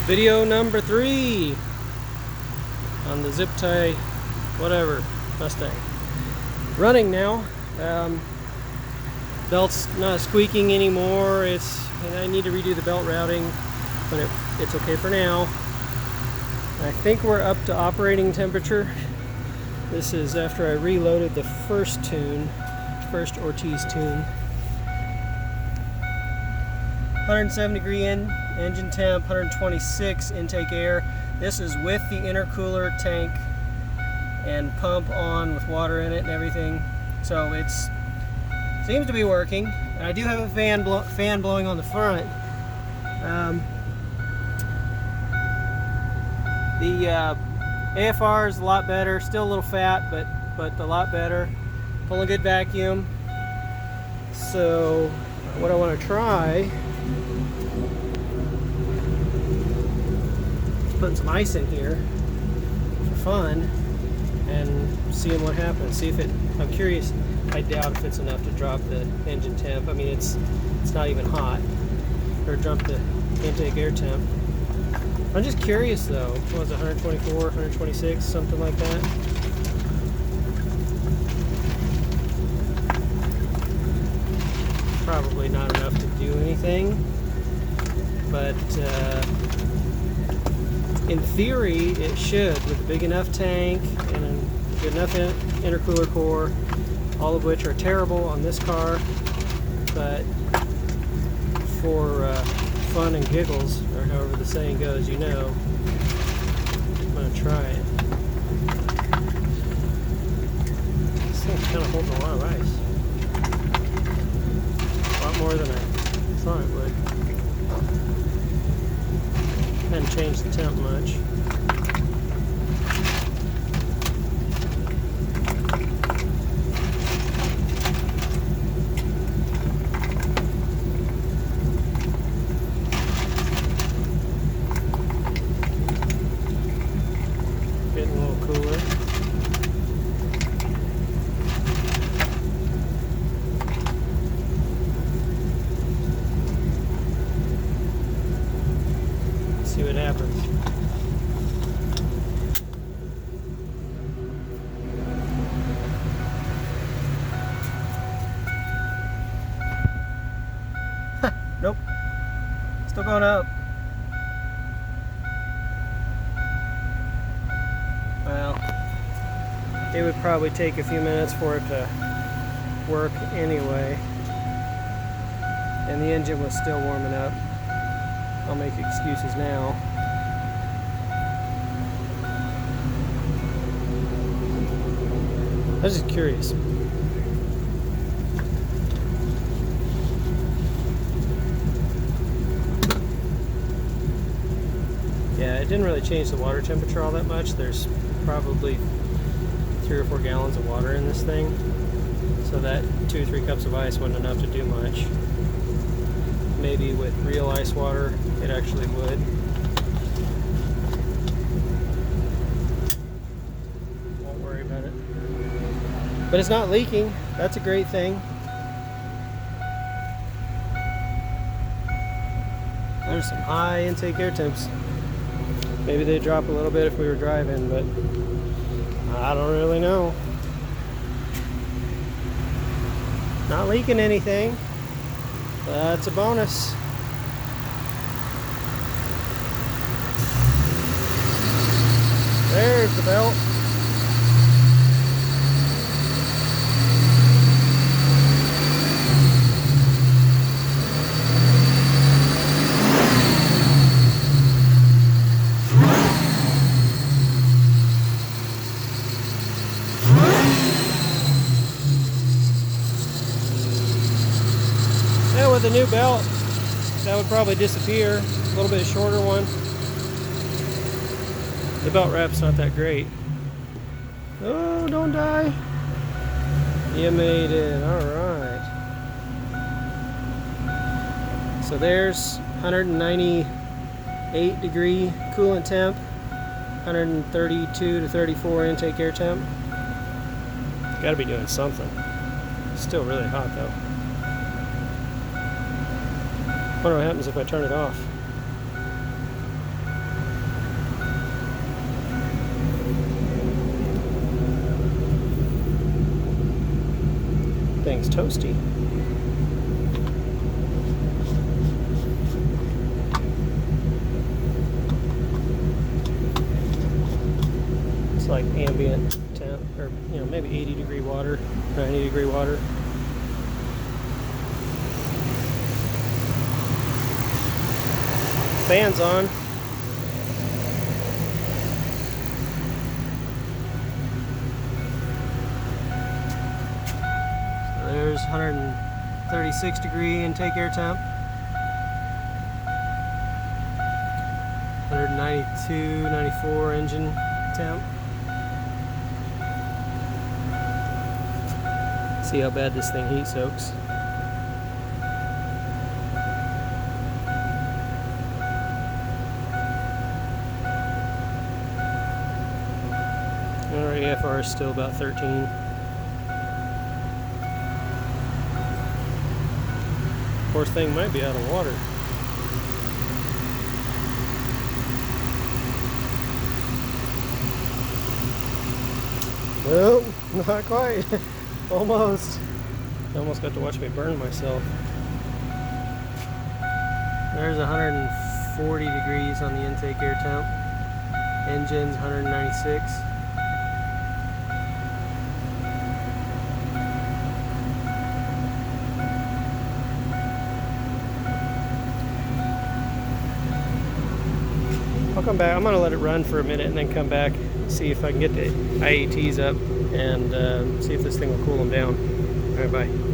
Video number 3 on the zip tie, whatever, Mustang. Running now. Belt's not squeaking anymore. And I need to redo the belt routing, but it's okay for now. I think we're up to operating temperature. This is after I reloaded the first Ortiz tune. 107 degree engine temp, 126 intake air. This is with the intercooler tank and pump on with water in it and everything. So it seems to be working. And I do have a fan blowing on the front. The AFR is a lot better. Still a little fat, but a lot better. Pulling good vacuum. So what I want to try, putting some ice in here for fun and seeing what happens. See if I'm curious. I doubt if it's enough to drop the engine temp. I mean, it's not even hot, or drop the intake air temp. I'm just curious though. What was it, 124, 126, something like that? Probably not enough to do anything, but in theory it should, with a big enough tank and a good enough intercooler core, all of which are terrible on this car, but for fun and giggles, or however the saying goes, I'm gonna try it. This thing's kind of holding a lot of ice. A lot more than I thought it would. Hadn't changed the temp much. Getting a little cooler. See what happens. Nope. Still going up. Well, it would probably take a few minutes for it to work anyway. And the engine was still warming up. I'll make excuses now. I was just curious. Yeah, it didn't really change the water temperature all that much. There's probably 3 or 4 gallons of water in this thing. So that 2 or 3 cups of ice wasn't enough to do much. Maybe with real ice water, it actually would. Won't worry about it. But it's not leaking. That's a great thing. There's some high intake air temps. Maybe they drop a little bit if we were driving, but I don't really know. Not leaking anything. That's a bonus. There's the belt. And with a new belt, that would probably disappear. A little bit shorter one. The belt wrap's not that great. Oh, don't die. You made it. Alright. So there's 198 degree coolant temp, 132 to 34 intake air temp. Gotta be doing something. Still really hot though. Wonder what happens if I turn it off. thing's toasty. It's like ambient temp, or maybe 80-degree water, 90-degree water. Fan's on. So there's 136 degree intake air temp. 192, 94 engine temp. See how bad this thing heat soaks. Our AFR is still about 13. Of course, thing might be out of water. Nope, not quite. Almost. I almost got to watch me burn myself. There's 140 degrees on the intake air temp. Engine's 196. I'll come back. I'm going to let it run for a minute and then come back, see if I can get the IATs up and see if this thing will cool them down. All right, bye.